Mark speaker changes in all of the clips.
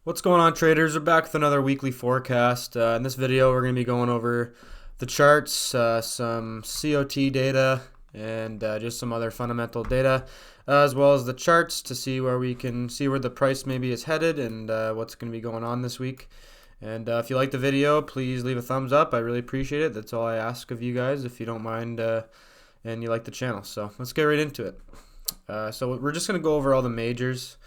Speaker 1: What's going on, traders? We're back with another weekly forecast. In this video, we're going to be going over the charts, some COT data, and just some other fundamental data, as well as the charts to see where we can see where the price maybe is headed and what's going to be going on this week. And if you like the video, please leave a thumbs up. I really appreciate it. That's all I ask of you guys, if you don't mind and you like the channel. So let's get right into it. So we're just going to go over all the majors.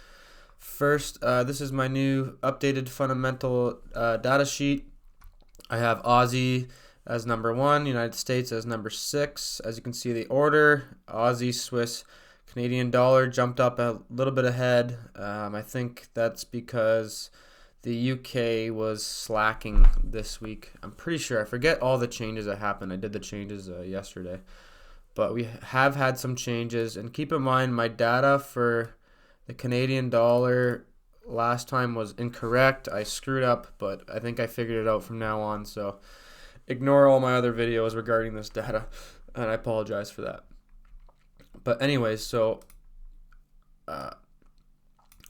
Speaker 1: First, this is my new updated fundamental data sheet. I have Aussie as number 1, United States as number 6. As you can see, the order, Aussie, Swiss, Canadian dollar jumped up a little bit ahead. I think that's because the UK was slacking this week. I'm pretty sure. I forget all the changes that happened. I did the changes yesterday. But we have had some changes. And keep in mind, my data for the Canadian dollar last time was incorrect. I screwed up, but I think I figured it out from now on. So ignore all my other videos regarding this data, and I apologize for that. But anyways, so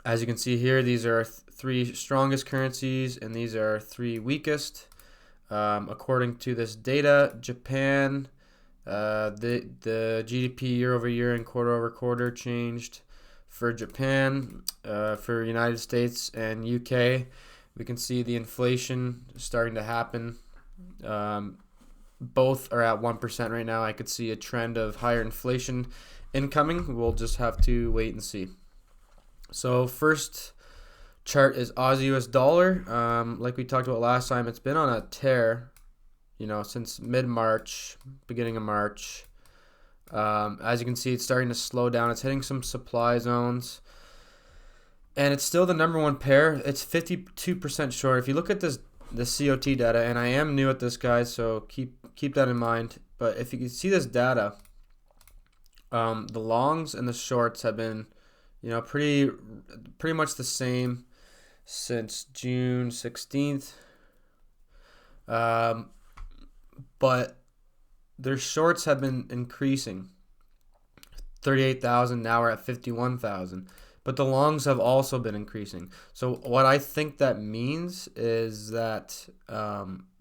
Speaker 1: as you can see here, these are three strongest currencies, and these are three weakest. According to this data, Japan, the GDP year over year and quarter over quarter changed. For Japan, for United States and UK, we can see the inflation starting to happen. Both are at 1% right now. I could see a trend of higher inflation incoming. We'll just have to wait and see. So first chart is Aussie US dollar. Like we talked about last time, it's been on a tear, since mid-March, beginning of March. As you can see, it's starting to slow down. It's hitting some supply zones, and it's still the number one pair. It's 52% short. If you look at the COT data, and I am new at this, guys, so keep that in mind. But if you can see this data, the longs and the shorts have been, pretty much the same since June 16th. But their shorts have been increasing. 38,000, now we're at 51,000. But the longs have also been increasing. So what I think that means is that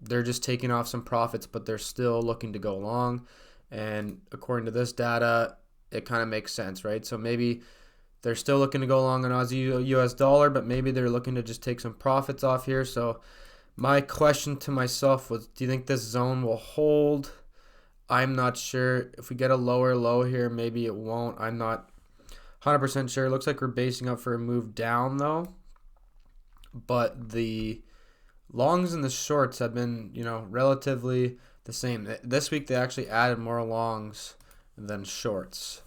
Speaker 1: they're just taking off some profits, but they're still looking to go long. And according to this data, it kind of makes sense, right? So maybe they're still looking to go long on Aussie US dollar, but maybe they're looking to just take some profits off here. So my question to myself was, do you think this zone will hold? I'm not sure. If we get a lower low here, maybe it won't. I'm not 100% sure. It looks like we're basing up for a move down, though. But the longs and the shorts have been, relatively the same. This week, they actually added more longs than shorts.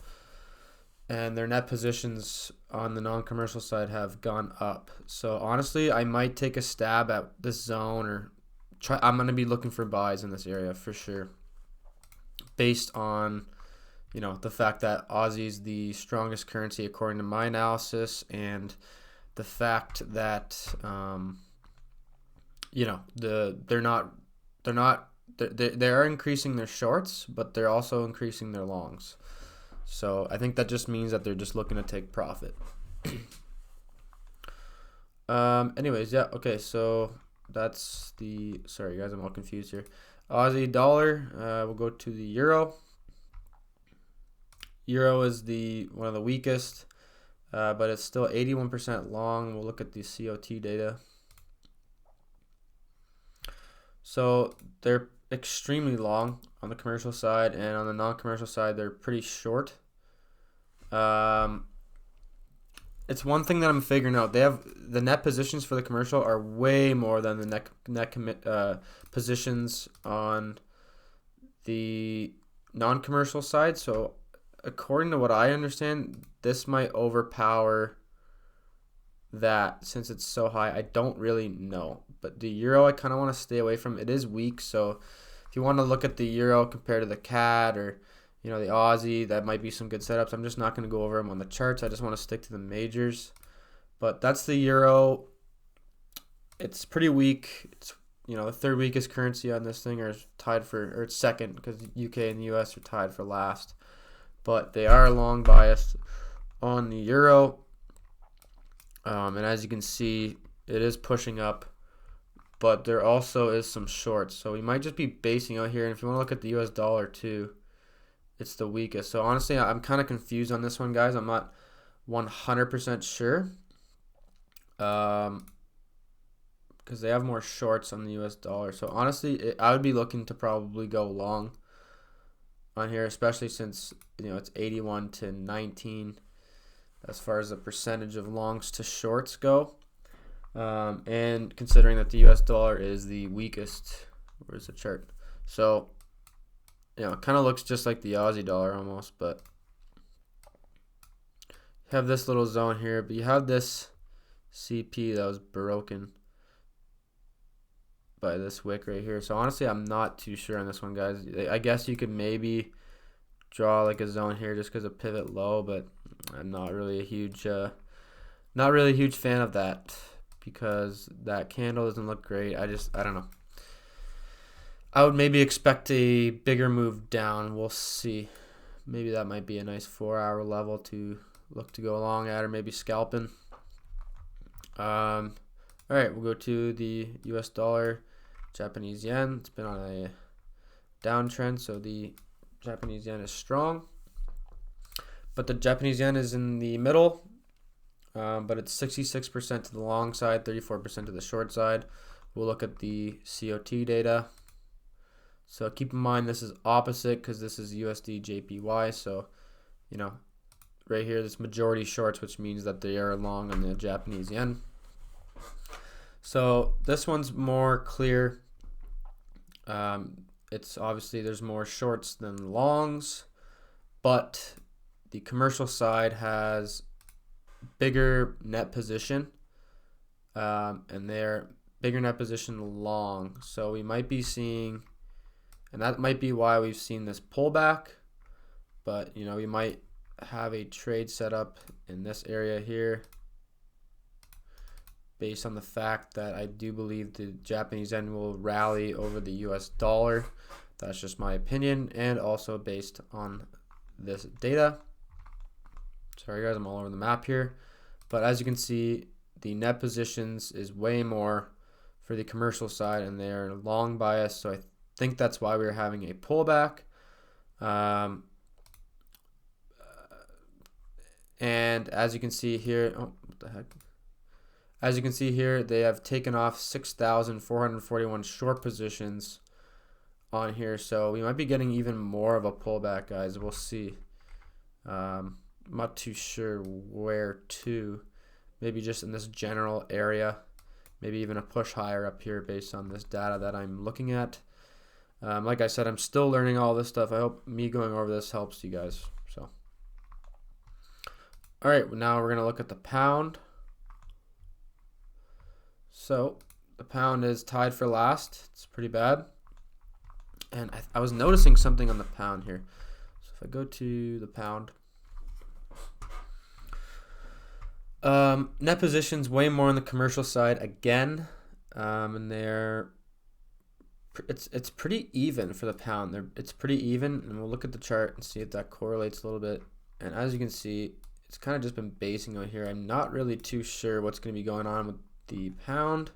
Speaker 1: And their net positions on the non-commercial side have gone up. So, honestly, I might take a stab at this zone or try. I'm going to be looking for buys in this area for sure, based on, the fact that Aussie is the strongest currency according to my analysis, and the fact that, they are increasing their shorts, but they're also increasing their longs. So I think that just means that they're just looking to take profit. Anyways, yeah, okay, so that's sorry guys, I'm all confused here. Aussie dollar, we'll go to the euro. Euro is one of the weakest, but it's still 81% long. We'll look at the COT data. So they're extremely long on the commercial side, and on the non-commercial side, they're pretty short. It's one thing that I'm figuring out. They have the net positions for the commercial are way more than the net positions on the non-commercial side. So according to what I understand, this might overpower that since it's so high. I don't really know. But the euro, I kind of want to stay away from. It is weak, so if you want to look at the euro compared to the CAD or the Aussie, that might be some good setups. I'm just not going to go over them on the charts. I just want to stick to the majors. But that's the euro. It's pretty weak. It's the third weakest currency on this thing, or it's second, because UK and the US are tied for last. But they are long biased on the euro. And as you can see, it is pushing up, but there also is some shorts. So we might just be basing out here. And if you want to look at the US dollar too, it's the weakest. So honestly, I'm kind of confused on this one, guys. I'm not 100% sure. Because they have more shorts on the US dollar. So honestly, I would be looking to probably go long on here, especially since it's 81 to 19 as far as the percentage of longs to shorts go. And considering that the US dollar is the weakest, where's the chart? So, it kind of looks just like the Aussie dollar almost, but you have this little zone here, but you have this CP that was broken by this wick right here. So honestly, I'm not too sure on this one, guys. I guess you could maybe draw like a zone here just because of pivot low, but I'm not really a huge fan of that because that candle doesn't look great. I don't know. I would maybe expect a bigger move down. We'll see. Maybe that might be a nice 4-hour level to look to go along at, or maybe scalping. All right, we'll go to the US dollar, Japanese yen. It's been on a downtrend, so the Japanese yen is strong. But the Japanese yen is in the middle, but it's 66% to the long side, 34% to the short side. We'll look at the COT data. So keep in mind this is opposite because this is USD JPY. So, right here, this majority shorts, which means that they are long on the Japanese yen. So this one's more clear. It's obviously there's more shorts than longs, but the commercial side has bigger net position, and they're bigger net position long. So we might be seeing, and that might be why we've seen this pullback, but we might have a trade set up in this area here based on the fact that I do believe the Japanese yen will rally over the US dollar. That's just my opinion, and also based on this data. Sorry guys, I'm all over the map here. But as you can see, the net positions is way more for the commercial side, and they're long bias, so I think that's why we're having a pullback. And as you can see here, what the heck? As you can see here, they have taken off 6,441 short positions on here. So we might be getting even more of a pullback, guys. We'll see. I'm not too sure where to. Maybe just in this general area. Maybe even a push higher up here based on this data that I'm looking at. Like I said, I'm still learning all this stuff. I hope me going over this helps you guys. So, all right, now we're going to look at the pound. So the pound is tied for last. It's pretty bad. And I was noticing something on the pound here. So if I go to the pound, net positions way more on the commercial side again, and it's pretty even for the pound. It's pretty even, and we'll look at the chart and see if that correlates a little bit. And as you can see, it's kind of just been basing out here. I'm not really too sure what's going to be going on with the pound,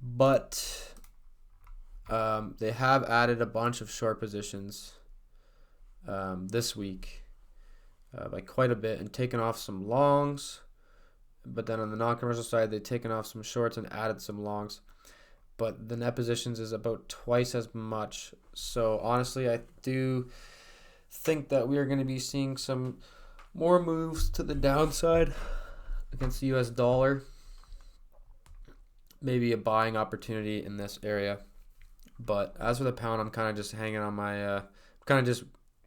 Speaker 1: but they have added a bunch of short positions this week by quite a bit, and taken off some longs. But then on the non-commercial side, they've taken off some shorts and added some longs. But the net positions is about twice as much. So honestly, I do think that we are going to be seeing some more moves to the downside against the US dollar. Maybe a buying opportunity in this area. But as for the pound, I'm kind of just hanging on my, kind of just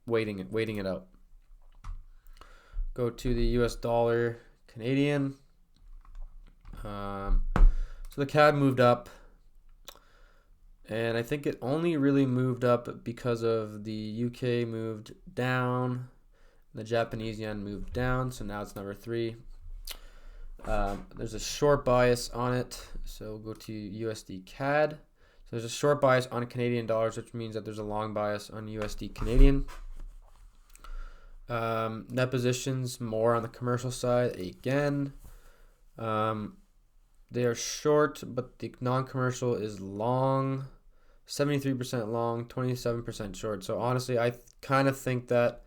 Speaker 1: waiting it out. Go to the US dollar Canadian. So the CAD moved up. And I think it only really moved up because of the UK moved down. The Japanese yen moved down. So now it's number 3. There's a short bias on it. So we'll go to USD CAD. So there's a short bias on Canadian dollars, which means that there's a long bias on USD Canadian. Net positions more on the commercial side again. They are short, but the non-commercial is long, 73% long, 27% short. So honestly, I kind of think that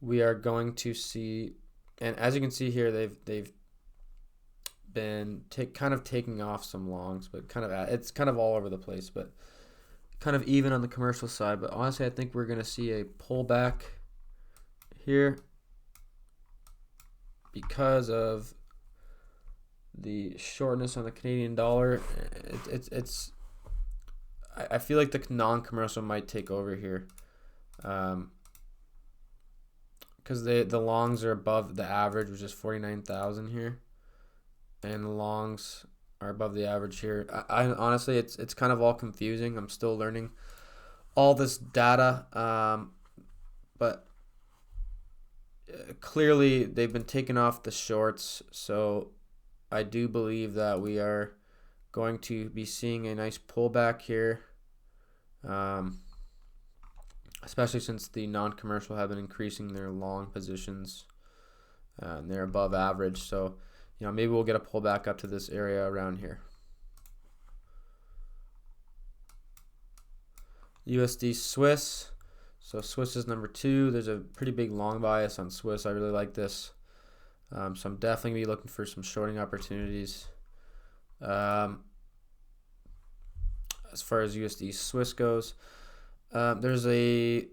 Speaker 1: we are going to see, and as you can see here, they've been kind of taking off some longs, but it's kind of all over the place, but kind of even on the commercial side. But honestly, I think we're going to see a pullback here because of the shortness on the Canadian dollar. I feel like the non-commercial might take over here, because the longs are above the average, which is 49,000 here, and the longs are above the average here. I honestly, it's kind of all confusing. I'm still learning all this data, but clearly they've been taking off the shorts, so I do believe that we are going to be seeing a nice pullback here, especially since the non-commercial have been increasing their long positions, and they're above average. So, maybe we'll get a pullback up to this area around here. USD Swiss. So Swiss is number 2. There's a pretty big long bias on Swiss. I really like this. So I'm definitely going to be looking for some shorting opportunities. As far as USD Swiss goes, the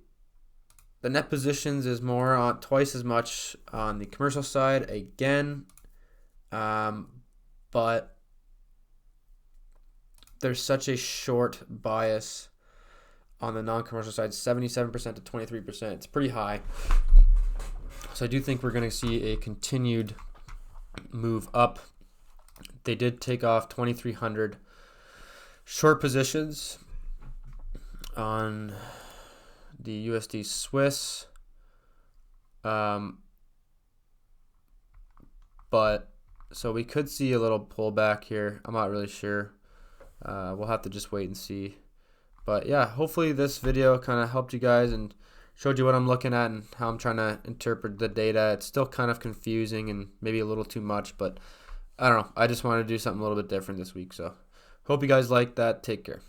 Speaker 1: net positions is more on twice as much on the commercial side again, but there's such a short bias on the non-commercial side, 77% to 23%. It's pretty high. So I do think we're going to see a continued move up. They did take off 2,300 short positions on the USD Swiss. But so we could see a little pullback here. I'm not really sure. We'll have to just wait and see. But yeah, hopefully this video kind of helped you guys and showed you what I'm looking at and how I'm trying to interpret the data. It's still kind of confusing and maybe a little too much, but I don't know. I just wanted to do something a little bit different this week. So hope you guys liked that. Take care.